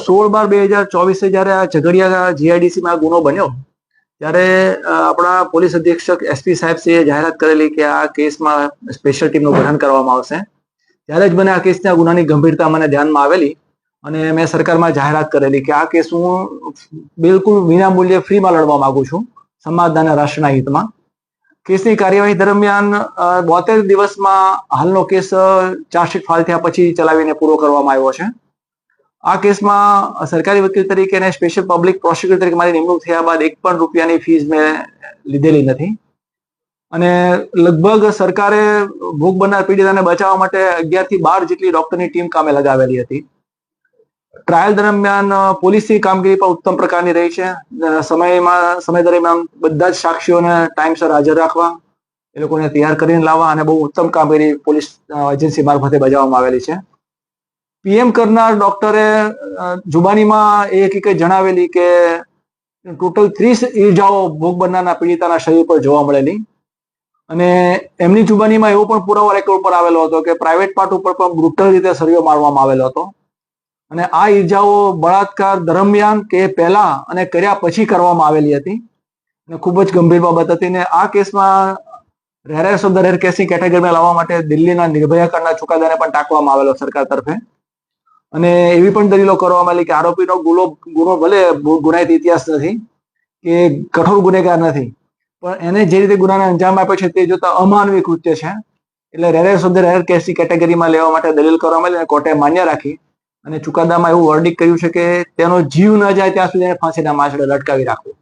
16/12/2024 જયારે આ ઝઘડિયા જીઆઈડીસીમાં ગુનો બન્યો ત્યારે આપણા પોલીસ અધિક્ષક એસપી સાહેબશ્રીએ જાહેરાત કરેલી કે આ કેસમાં સ્પેશિયલ ટીમનું ગઠન કરવામાં આવશે. ત્યારે જ મને આ કેસના ગુનાની ગંભીરતા મને ધ્યાનમાં આવેલી અને મેં સરકારમાં જાહેરાત કરેલી કે આ કેસ હું બિલકુલ વિનામૂલ્યે ફ્રીમાં લડવા માંગુ છું, સમાજના અને રાષ્ટ્રના હિતમાં. કેસની કાર્યવાહી દરમિયાન 72 દિવસમાં હાલનો કેસ ચાર્જશીટ ફાઇલ થયા પછી ચલાવીને પૂરો કરવામાં આવ્યો છે. આ કેસમાં સરકારી વકીલ તરીકે અને સ્પેશિયલ પબ્લિક પ્રોસિક્યુટર તરીકે મારી નિમણૂક થયા બાદ એક પણ રૂપિયાની ફીસ મેં લીધેલી નથી અને લગભગ સરકારે ભોગ બનનાર પીડિતાને બચાવવા માટે 11 થી 12 જેટલી ડોક્ટરની ટીમ કામે લગાવેલી હતી. ટ્રાયલ દરમિયાન પોલીસની કામગીરી પણ ઉત્તમ પ્રકારની રહી છે. સમય દરમિયાન બધા જ સાક્ષીઓને ટાઈમસર હાજર રાખવા, એ લોકોને તૈયાર કરીને લાવવા અને બહુ ઉત્તમ કામગીરી પોલીસ એજન્સી મારફતે બજાવવામાં આવેલી છે. પીએમ કરનાર ડોક્ટરે જુબાનીમાં એ હકીકત જણાવેલી કે ટોટલ 30 ઈજાઓ ભોગ બનનારના પીડિતાના શરીર પર જોવા મળેલી અને એમની જુબાનીમાં એવો પણ પુરાવો રેકોર્ડ પર આવેલો હતો કે પ્રાઇવેટ પાર્ટ ઉપર પણ બ્રુટલ રીતે સળિયો મારવામાં આવેલો હતો અને આ ઈજાઓ બળાત્કાર દરમિયાન કે પહેલા અને કર્યા પછી કરવામાં આવેલી હતી અને ખૂબ જ ગંભીર બાબત હતી. ને આ કેસમાં રેરેસ્ટ ઓફ ધ રેર કેસની કેટેગરીમાં લાવવા માટે દિલ્હીના નિર્ભયા કાંડના ચુકાદાને પણ ટાંકવામાં આવેલો સરકાર તરફે અને એવી પણ દલીલો કરવામાં આવી કે આરોપીનો ગુનો ભલે ગુનાહિત ઇતિહાસ નથી કે કઠોર ગુનેગાર નથી, પણ એને જે રીતે ગુનાને અંજામ આપ્યો છે તે જોતા અમાનવી કૃત્ય છે, એટલે રેરેસ્ટ ઓફ ધ રેર કેસની કેટેગરીમાં લેવા માટે દલીલ કરવામાં આવી અને કોર્ટે માન્ય રાખી અને ચુકાદામાં એવું વર્ડિક કર્યું છે કે તેનો જીવ ન જાય ત્યાં સુધી એને ફાંસીના માંચડે લટકાવી રાખવું.